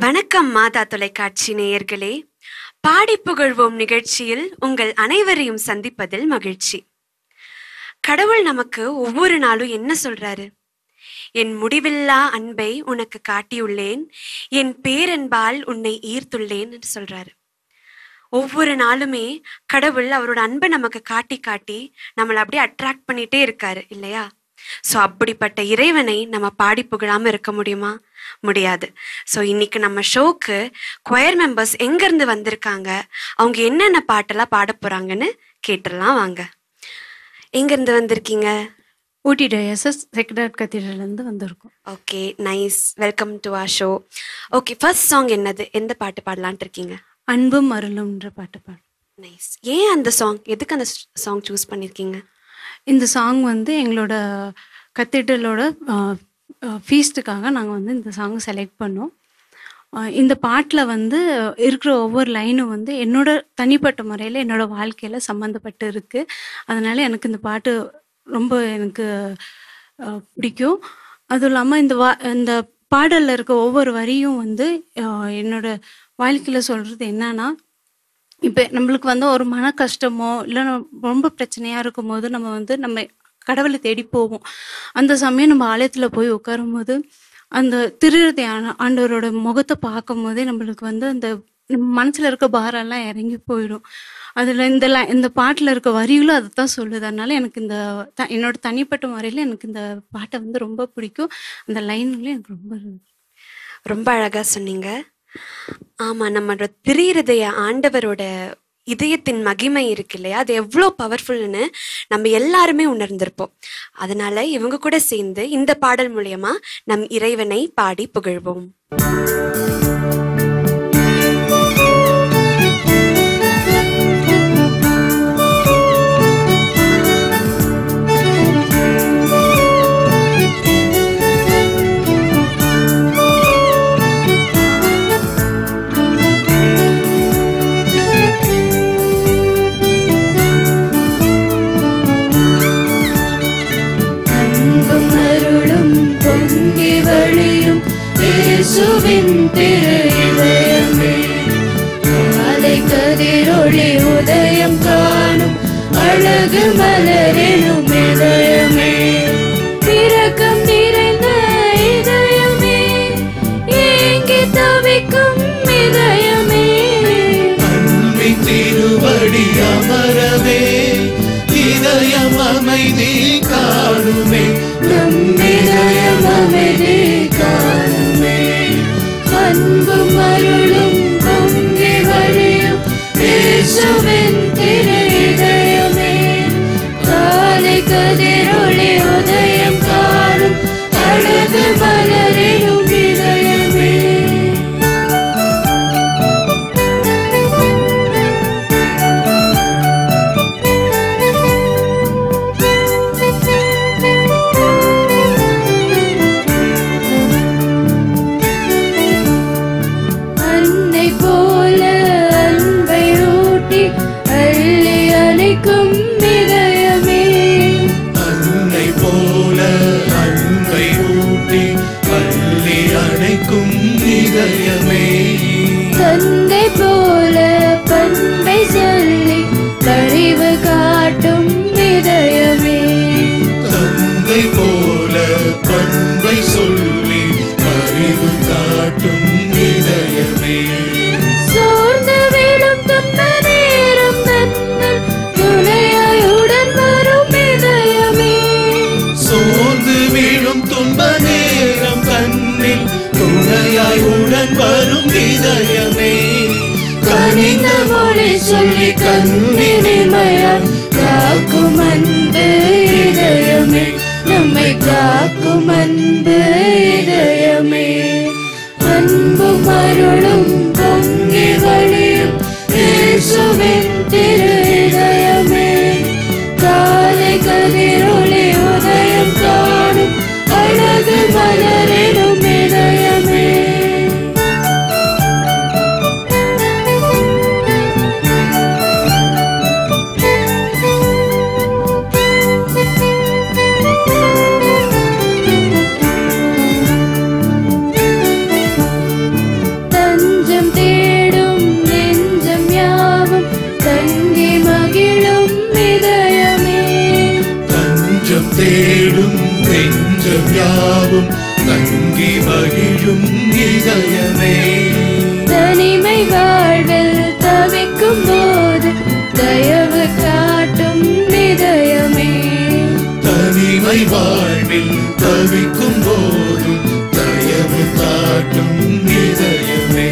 வணக்கம் மாதா தொலைக்காட்சி நேயர்களே, பாடி புகழ்வோம் நிகழ்ச்சியில் உங்கள் அனைவரையும் சந்திப்பதில் மகிழ்ச்சி. கடவுள் நமக்கு ஒவ்வொரு நாளும் என்ன சொல்றாரு? என் முடிவில்லா அன்பை உனக்கு காட்டியுள்ளேன், என் பேரன்பால் உன்னை ஈர்த்துள்ளேன் என்று சொல்றாரு. ஒவ்வொரு நாளுமே கடவுள் அவரோட அன்பை நமக்கு காட்டி காட்டி நம்மளை அப்படியே அட்ராக்ட் பண்ணிட்டே இருக்காரு இல்லையா? ஸோ அப்படிப்பட்ட இறைவனை நம்ம பாடி புகழாமல் இருக்க முடியுமா? முடியாது. ஸோ இன்னைக்கு நம்ம ஷோக்கு கொயர் மெம்பர்ஸ் எங்கேருந்து வந்திருக்காங்க, அவங்க என்னென்ன பாட்டெல்லாம் பாட போகிறாங்கன்னு கேட்டுடலாம் வாங்க. எங்கேருந்து வந்திருக்கீங்க? ஊட்டி டயசஸ் செக்ரட்டரி கத்தீட்ரல்லேருந்து வந்திருக்கோம். Okay, nice. Welcome to our show. Okay, first song என்னது? எந்த பாட்டு பாடலான்ட்டு இருக்கீங்க? அன்பும் அருளும்ன்ற பாட்டு பாடு. நைஸ். ஏன் அந்த சாங், எதுக்கு அந்த சாங் சூஸ் பண்ணியிருக்கீங்க? இந்த சாங் எங்களோட கத்தீட்ரலோட ஃபீஸ்ட்டுக்காக நாங்கள் இந்த சாங் செலக்ட் பண்ணோம். இந்த பாட்டில் இருக்கிற ஒவ்வொரு லைனும் என்னோட தனிப்பட்ட முறையில் என்னோடய வாழ்க்கையில் சம்மந்தப்பட்டு இருக்குது. அதனால் எனக்கு இந்த பாட்டு ரொம்ப எனக்கு பிடிக்கும். அதுவும் இல்லாமல் இந்த பாடலில் இருக்க ஒவ்வொரு வரியும் என்னோட வாழ்க்கையில் சொல்கிறது என்னன்னா, இப்போ நம்மளுக்கு ஒரு மன கஷ்டமோ இல்லை ரொம்ப பிரச்சனையாக இருக்கும் போது நம்ம கடவுளை தேடி போவோம். அந்த சமயம் நம்ம ஆலயத்தில் போய் உட்காரும் போது அந்த திருஹிருதய ஆண்டவரோட முகத்தை பார்க்கும் போதே நம்மளுக்கு அந்த மனசில் இருக்க பாரெல்லாம் இறங்கி போயிடும். அதில் இந்த பாட்டில் இருக்க வரிகளும் அதை தான் சொல்லுது. அதனால எனக்கு என்னோட தனிப்பட்ட முறையில் எனக்கு இந்த பாட்டை ரொம்ப பிடிக்கும். அந்த லைன்களும் எனக்கு ரொம்ப அழகாக சொன்னீங்க. ஆமாம், நம்மளோட திருஹிருதய ஆண்டவரோட இதயத்தின் மகிமை இருக்கு இல்லையா, அது எவ்வளோ பவர்ஃபுல்னு நம்ம எல்லாருமே உணர்ந்திருப்போம். அதனால இவங்க கூட சேர்ந்து இந்த பாடல் மூலயமா நம் இறைவனை பாடி புகழ்வோம். இயேசுவின் திரு இதயமே, காலை கதிரொளி உதயம் காணும் அழகு மலரெனும் இதயமே, இரக்கம் நிறைந்த இதயமே, ஏங்கி தவிக்கும் இதயமே, அன்பின் திருவடி அமரவே இதயம் அமைதி காணுமே, நம் இதயம் அமைதி காணுமே, அன்பும் அருளும் பொங்கி வழியும் இயேசுவின் திரு இதயமே, காலை கதிரொளி உதயம் காணும் அழகு மலரெனும் இதயமே. தந்தை போல பண்பை சொல்லி பரிவு காட்டும் இதயமே, தந்தை போல பண்பை சொல்லி பரிவு காட்டும் இதயமே, சோர்ந்து விழும் துன்ப நேரம் தன்னல் துணையாயுடன் வரும் இதயமே, சோர்ந்து விழும் துன்ப நேரம் தன்னில் துணையாயுடன் வரும் இதயமே, கனிந்த மொழி சொல்லி கண்ணினிமையால் காக்கும் அன்பு இதயமே, நம்மை காக்கும் அன்பு இதயமே, அன்பும் அருளும் பொங்கி வழியும் இயேசுவின் திரு இதயமே, காலை கதிரொளி உதயம் காணும் அழகு மலரெனும் இதயமே. தேடும் நெஞ்சம் யாவும் தங்கி மகிழும் இதயமே. தனிமை வாழ்வில் தவிக்கும் போது தயவு காட்டும் இதயமே. தனிமை வாழ்வில் தவிக்கும் போது தயவு காட்டும் இதயமே.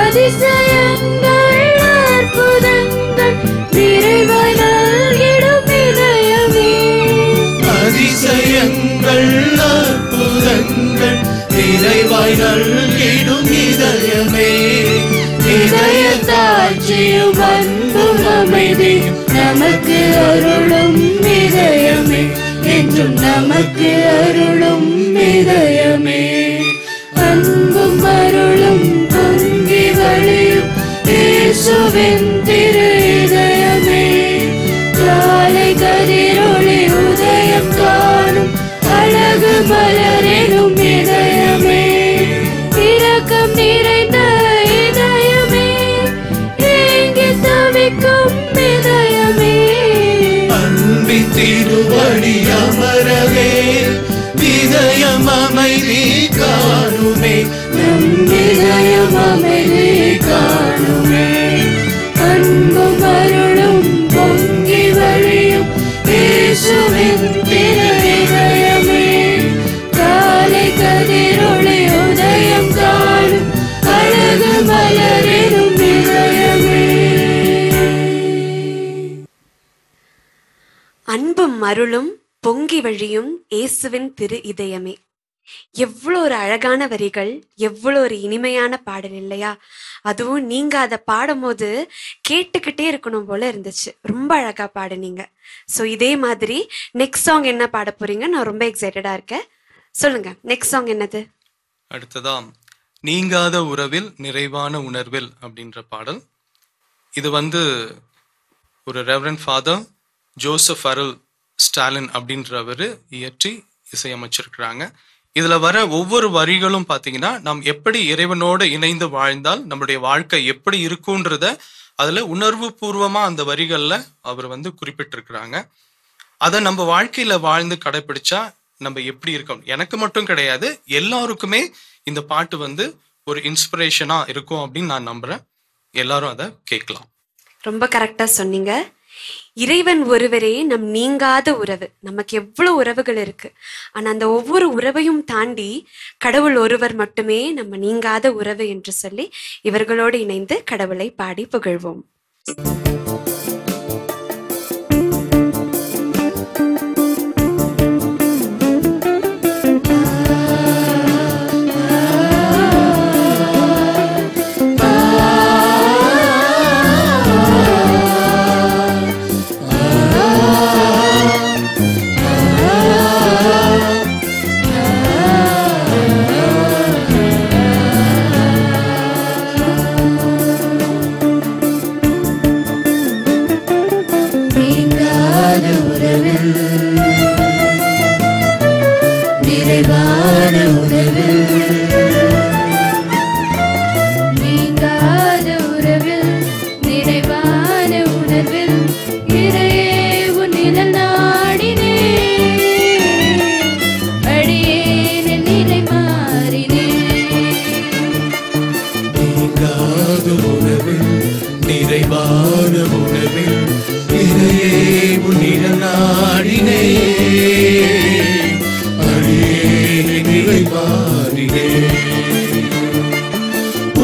அதிசயங்கள் அற்புதங்கள் நிறைவாய் நல்கிடும் இதயமே. அதிசயங்கள் அற்புதங்கள் நிறைவாய் நல்கிடும் இதயமே. இதய தாட்சியும் அன்பும் அமைதியும் நமக்கு அருளும் இதயமே. என்றும் நமக்கு அருளும் இதயமே. அன்பும் அருளும் பொங்கி வழியும் இயேசுவின் திரு இதயமே. காலை கதிரொளி உதயம் காணும் அழகு மலரெனும் இதயமே. இரக்கம் நிறைந்த இதயமே. ஏங்கி தவிக்கும் இதயமே. அன்பின் திருவடி அமரவே இதயம் அமைதி காணுமே. நம் இதயம் அமைதி காணுமே. அன்பும் அருளும் பொங்கி வழியும் இயேசுவின் திரு இதயமே. காலை கதிரொளி உதயம் காணும் அழகு மலரெனும் இதயமே. அன்பும் அருளும் பொங்கி வழியும் இயேசுவின் திரு இதயமே. எவ்வளோ ஒரு அழகான வரிகள், எவ்வளோ ஒரு இனிமையான பாடல் இல்லையா? அதுவும் நீங்க அதை பாடும்போது கேட்டுக்கிட்டே இருக்கணும் போல இருந்துச்சு. ரொம்ப அழகா பாடுனீங்க. ஸோ இதே மாதிரி நெக்ஸ்ட் சாங் என்ன பாட போறீங்க? நான் ரொம்ப எக்ஸைட்டடா இருக்கேன். சொல்லுங்க, நெக்ஸ்ட் சாங் என்னது? அடுத்ததா நீங்காத உறவில் நிறைவான உணர்வில் அப்படின்ற பாடல். இது ஒரு ரெவரண்ட் ஃபாதர் ஜோசப் அருள் ஸ்டாலின் அப்படின்றவர் இயற்றி இசையமைச்சிருக்கிறாங்க. இதுல வர ஒவ்வொரு வரிகளும் பாத்தீங்கன்னா, நாம் எப்படி இறைவனோடு இணைந்து வாழ்ந்தால் நம்மளுடைய வாழ்க்கை எப்படி இருக்கும்ன்றத அதுல உணர்வு பூர்வமா அந்த வரிகள்ல அவர் குறிப்பிட்டிருக்கிறாங்க. அதை நம்ம வாழ்க்கையில வாழ்ந்து கடைபிடிச்சா நம்ம எப்படி இருக்கோம். எனக்கு மட்டும் கிடையாது, எல்லாருக்குமே இந்த பாட்டு ஒரு இன்ஸ்பிரேஷனா இருக்கும் அப்படின்னு நான் நம்புறேன். எல்லாரும் அதை கேட்கலாம். ரொம்ப கரெக்டா சொன்னீங்க. இறைவன் ஒருவரே நம் நீங்காத உறவு. நமக்கு எவ்வளவு உறவுகள் இருக்கு, ஆனா அந்த ஒவ்வொரு உறவையும் தாண்டி கடவுள் ஒருவர் மட்டுமே நம்ம நீங்காத உறவு என்று சொல்லி இவர்களோடு இணைந்து கடவுளை பாடி புகழ்வோம்.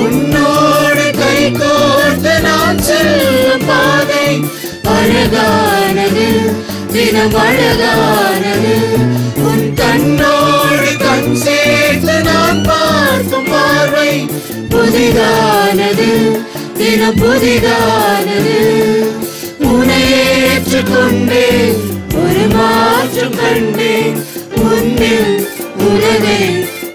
உன்னோடு கை கோர்த்து நான் செல்லும் பாதை அழகானது, தினம் அழகானது. உன் கண்ணோடு கண் சேர்த்து நான் பார்க்கும் பார்வை புதிதானது, தினம் புதிதானது. உன்னை ஏற்றுக்கொண்டேன், ஒரு மாற்றம் கண்டேன். உன்னில் உலகை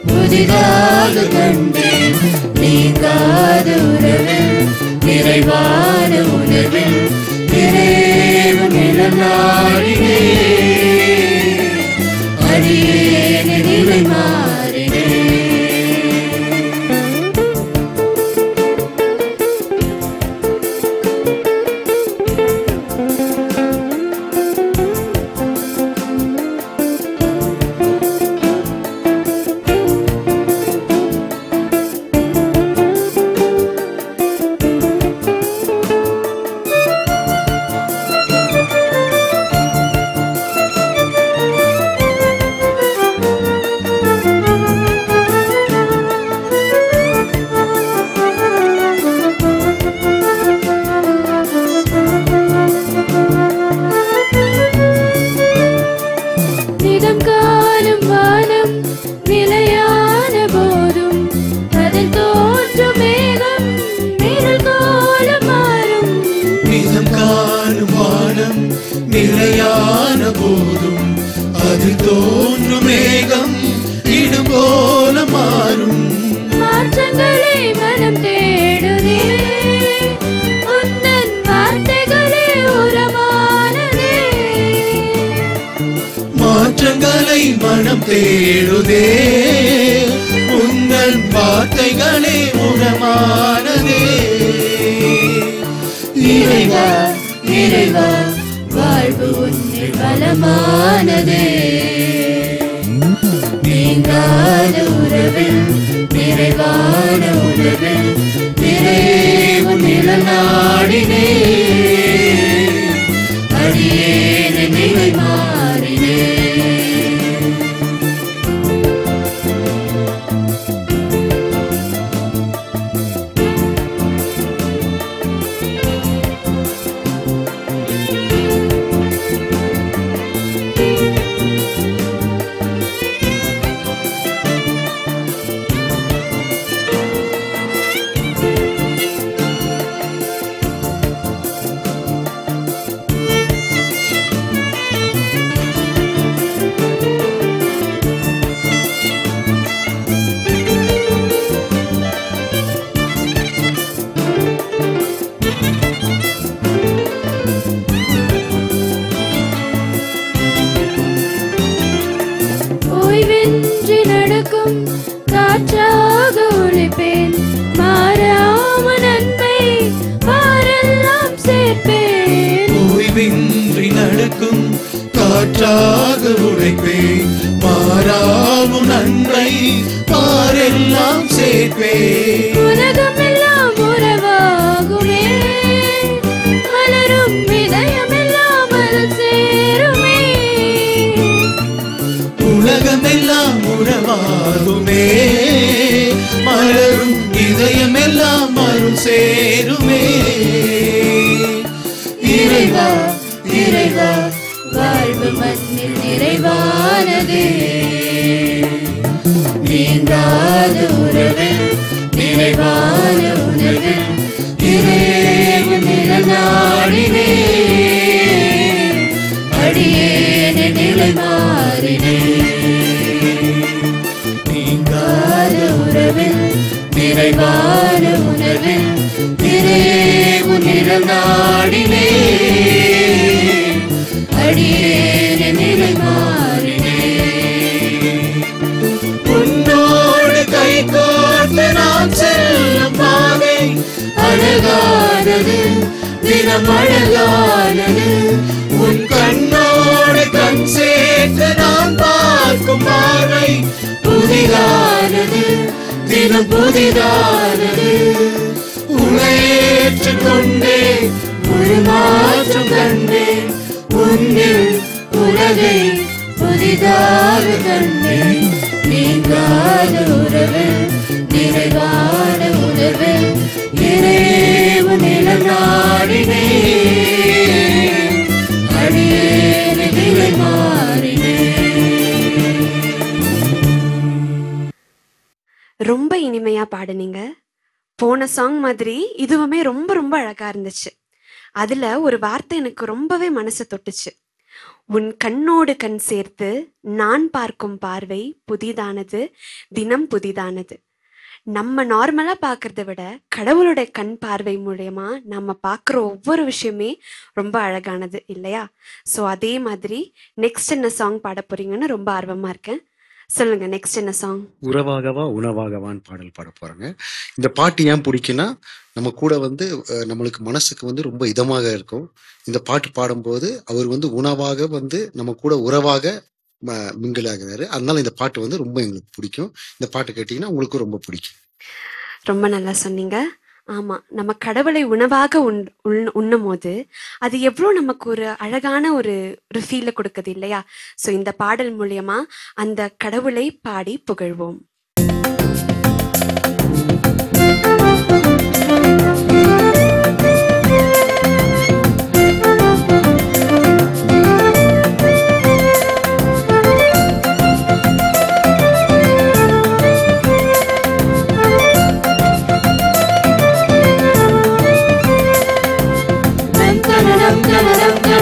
புதிதாக கண்டேன். நீங்காத உறவில் நிறைவான உணர்வில் இறைவன் நாடினே. அடியேன் நிலை மாறினே. வானம் நிலையான போதும் அது தோன்றும் மேகம் இடும் போல மாறும். மாற்றங்களை மனம் தேடுதே, உந்தன் வார்த்தைகளே உரமானதே. மாற்றங்களை மனம் தேடுதே, உந்தன் வார்த்தைகளே உரமானதே. இறைவா இறைவா வாழ்வு உன்னில் பலமானதே. நீங்காத உறவில் நிறைவான உணர்வில் நிறைவு நிலநாடினே. அடியேன் நிலை மாறினே. ஓய்வின்றி நடக்கும் காற்றாக உழைப்பேன், மாறாம நன்மை பாரெல்லாம் சேர்ப்பேன். ஓய்வின்றி நடக்கும் காற்றாக உழைப்பேன், மாறாவும் நன்மை பாரெல்லாம் சேர்ப்பேன். உலகமெல்லாம் உறவாகுமே, மலரும் இதயமெல்லாம் அருள் சேருமே. உலகமெல்லாம் உறவாகுமே, மலரும் இதயமெல்லாம் அருள் சேருமே. இறைவா இறைவா வாழ்வு மண்ணில் நிறைவானதே. நீங்காத உறவில் நிறைவான உணர்வில் நிறைவு நிலநாடினே. அடியேன் நிலை மாறினே. நீங்காத உறவில் நிறைவான உணர்வில் நிறைவு நிலநாடினே. அடியேன் நிலை மாறினே. உன்னோடு கை கோர்த்து நான் செல்லும் பாதை அழகானது, தினம் அழகானது. உன் கண்ணோடு கண் சேர்த்து நான் பார்க்கும் பார்வை புதிதானது, தினம் புதிதானது. உன்னையேற்றுக் கொண்டே ஒரு மாற்றம் கண்டேன், உன்னில் உலகை புதிதாக கண்டேன். நீங்காத உறவில் நிறைவான உணர்வில் நிறைவு நிலநாடினே. அடியேன் நிலை மாறினே. ரொம்ப இனிமையா பாடுனீங்க. போன சாங் மாதிரி இதுவுமே ரொம்ப ரொம்ப அழகா இருந்துச்சு. அதுல ஒரு வார்த்தை எனக்கு ரொம்பவே மனசை தொட்டுச்சு. உன் கண்ணோடு கண் சேர்த்து நான் பார்க்கும் பார்வை புதிதானது, தினம் புதிதானது. நம்ம நார்மலா பார்க்கறத விட கடவுளுடைய கண் பார்வை மூலயமா நம்ம பார்க்குற ஒவ்வொரு விஷயமே ரொம்ப அழகானது இல்லையா? ஸோ அதே மாதிரி நெக்ஸ்ட் என்ன சாங் பாட போறீங்கன்னு ரொம்ப ஆர்வமா இருக்கேன். சொல்லுங்க, நெக்ஸ்ட் என்ன சாங்? உறவாகவா உணவாகவான்னு பாடல் பாட போறாங்க. இந்த பாட்டு ஏன் பிடிக்குன்னா, நம்ம கூட நம்மளுக்கு மனசுக்கு ரொம்ப இதமாக இருக்கும். இந்த பாட்டு பாடும்போது அவர் உணவாக நம்ம கூட உறவாக மிங்கிள் ஆகிறாரு. அதனால இந்த பாட்டு ரொம்ப எங்களுக்கு பிடிக்கும். இந்த பாட்டு கேட்டீங்கன்னா உங்களுக்கும் ரொம்ப பிடிக்கும். ரொம்ப நல்லா சொன்னீங்க. ஆமா, நம்ம கடவுளை உணவாக உண்ணும் போது அது எவ்வளோ நமக்கு ஒரு அழகான ஒரு ஃபீலை கொடுக்குது இல்லையா? ஸோ இந்த பாடல் மூலியமா அந்த கடவுளை பாடி புகழ்வோம். Dum dum dum dum dum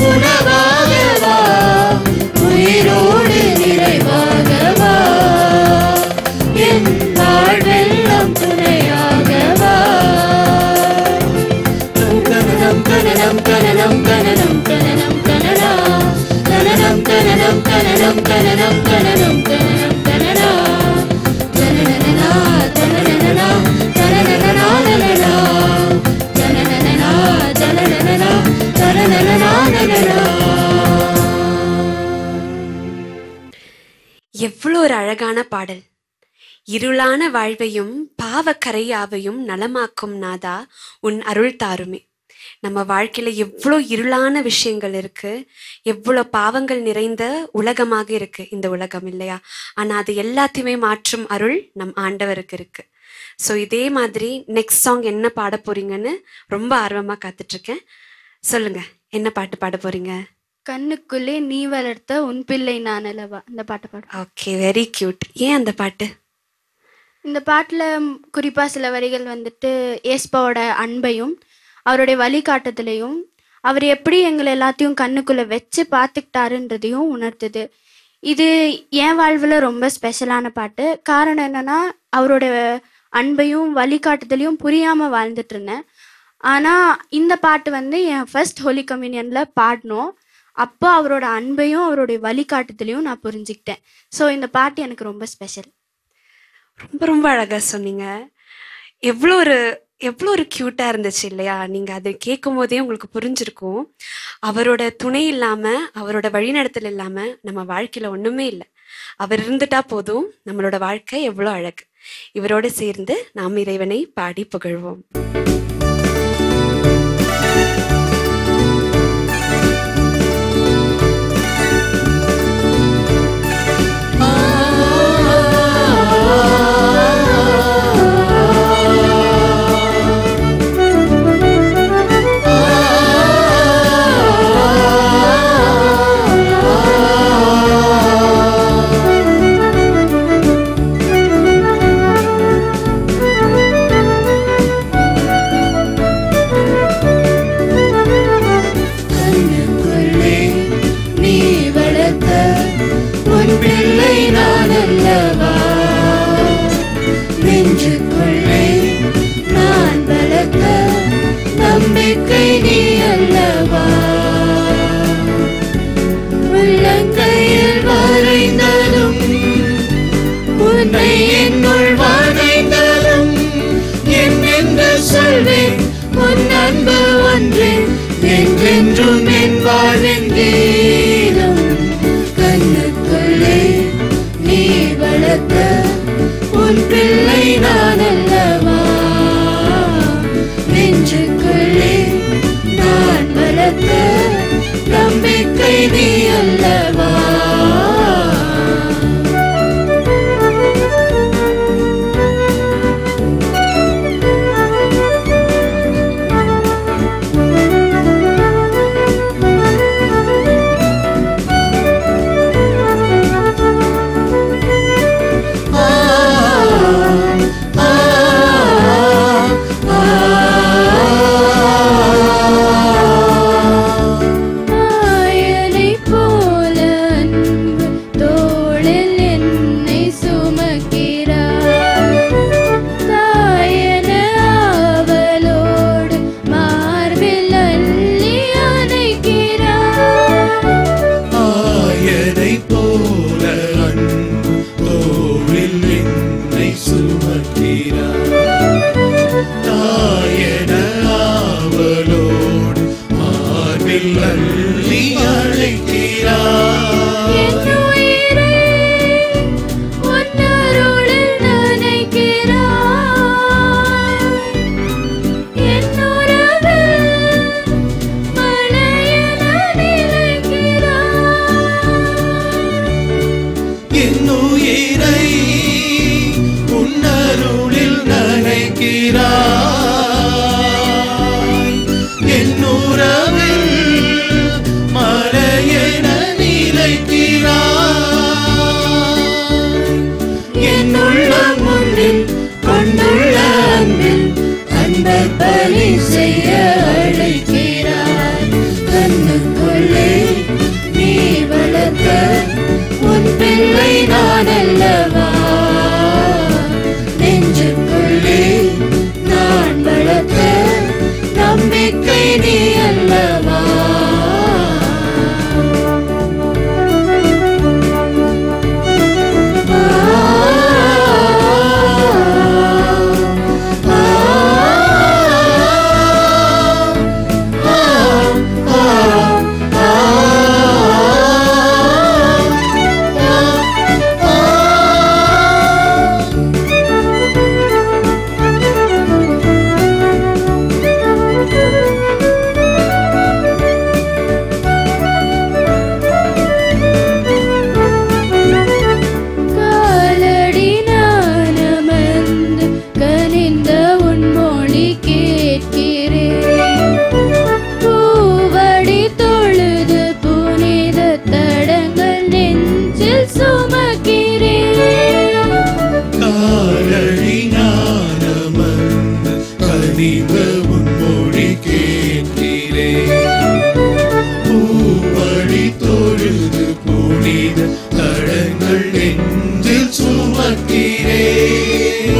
உணவாகவா உயிரோடு அழகான பாடல். இருளான வாழ்வையும் பாவக்கரையாவையும் நலமாக்கும் நாதா உன் அருள் தாருமே. நம்ம வாழ்க்கையில எவ்வளோ இருளான விஷயங்கள் இருக்கு, எவ்வளோ பாவங்கள் நிறைந்த உலகமாக இருக்கு இந்த உலகம் இல்லையா? ஆனா அது எல்லாத்தையுமே மாற்றும் அருள் நம் ஆண்டவருக்கு இருக்கு. ஸோ இதே மாதிரி நெக்ஸ்ட் சாங் என்ன பாட போறீங்கன்னு ரொம்ப ஆர்வமா காத்துட்டு இருக்கேன். சொல்லுங்க, என்ன பாட்டு பாட போறீங்க? கண்ணுக்குள்ளே நீ வளர்த்த உன் பிள்ளை நான் அல்லவா, இந்த பாட்டு பாடு. Okay, very cute. ஏன் அந்த பாட்டு? இந்த பாட்டில் குறிப்பாக சில வரிகள் வந்துட்டு ஏஸ்பாவோட அன்பையும் அவருடைய வழிகாட்டுதலையும் அவர் எப்படி எங்களை எல்லாத்தையும் கண்ணுக்குள்ளே வச்சு பார்த்துக்கிட்டாருன்றதையும் உணர்த்துது. இது என் வாழ்வில் ரொம்ப ஸ்பெஷலான பாட்டு. காரணம் என்னென்னா, அவரோட அன்பையும் வழிகாட்டுதலையும் புரியாமல் வாழ்ந்துட்டு இருந்தேன். ஆனால் இந்த பாட்டு வந்து என் ஃபர்ஸ்ட் ஹோலி கம்யூனியனில் பாடினோம். அப்போ அவரோட அன்பையும் அவருடைய வழிகாட்டுதலையும் நான் புரிஞ்சுக்கிட்டேன். ஸோ இந்த பாட்டு எனக்கு ரொம்ப ஸ்பெஷல். ரொம்ப ரொம்ப அழகாக சொன்னீங்க. எவ்வளோ ஒரு க்யூட்டாக இருந்துச்சு இல்லையா? நீங்கள் அதை கேட்கும் போதே உங்களுக்கு புரிஞ்சிருக்கும், அவரோட துணை இல்லாமல், அவரோட வழிநடத்தல் இல்லாமல் நம்ம வாழ்க்கையில் ஒன்றுமே இல்லை. அவர் இருந்துட்டா போதும், நம்மளோட வாழ்க்கை எவ்வளோ அழகு. இவரோடு சேர்ந்து நாம் இறைவனை பாடி புகழ்வோம்.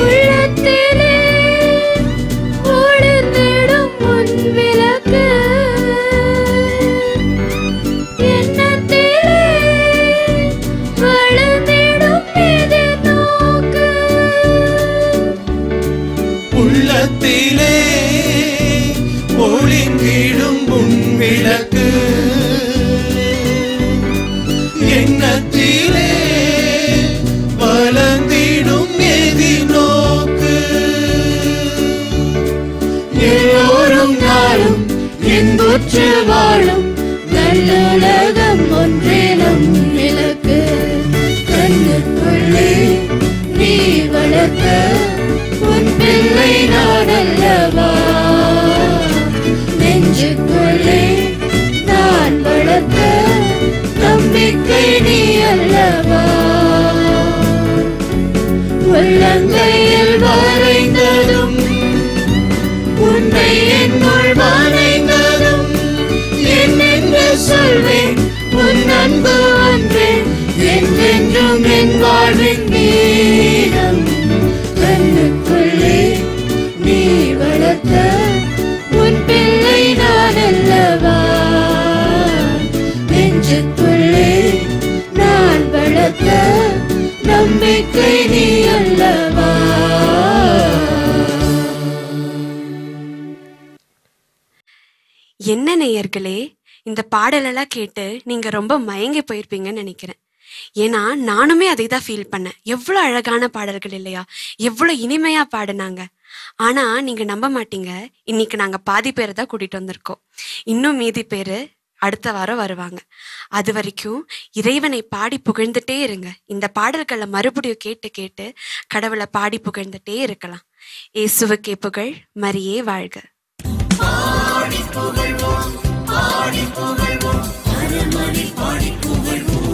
உள்ளத்திலே ஒளிர்ந்திடும் உன் விளக்கு எண்ணத்திலே வளர்ந்திடும் எதிர்நோக்கு உள்ளத்திலே ஒளிந்திடும் உன் விளக்கு எண்ணத்திலே வளர்ந்திடும் எதிர்நோக்கு எல்லோரும் நாளும் என்புற்று வாழும் நல்லுலகம் ஒன்றேனும் விளக்கு கண்ணுக்குள்ளே நீ வளர்த்த உன் பிள்ளை நாடல்லவா நெஞ்சுக்குள்ளே நான் வளர்த்த நம்பிக்கை நீ அல்லவா உள்ளங்கையில் வரைந்ததும் உன்னை என்னுள் வரைந்ததும் என்னென்று சொல்வேன் உன் அன்பு ஒன்றே என்றென்றும் என் வாழ்வின் நீரம் கண்ணுக்குள்ளே நீ வளர்த்த உன் பிள்ளை நான் அல்லவா நெஞ்சுக்குள்ளே நான் வளர்த்த நம்பிக்கை நீ அல்லவா. என்ன நேயர்களே, இந்த பாடலெல்லாம் கேட்டு நீங்க ரொம்ப மயங்கி போயிருப்பீங்கன்னு நினைக்கிறேன். ஏன்னா நானுமே அதை தான் ஃபீல் பண்ணேன். எவ்வளோ அழகான பாடல்கள் இல்லையா, எவ்வளோ இனிமையா பாடினாங்க. ஆனா நீங்க நம்ப மாட்டீங்க, இன்னைக்கு நாங்க பாதி பேரை தான் கூட்டிட்டு வந்திருக்கோம். இன்னும் மீதி பேரு அடுத்த வாரம் வருவாங்க. அது வரைக்கும் இறைவனை பாடி புகழ்ந்துட்டே இருங்க. இந்த பாடல்களை மறுபடியும் கேட்டு கேட்டு கடவுளை பாடி புகழ்ந்துட்டே இருக்கலாம். இயேசுவுக்கே புகழ், மரியே வாழ்க. பாடி புகழ்வோம், பாடி புகழ்வோம், அரண்மனை பாடி புகழ்வோம்.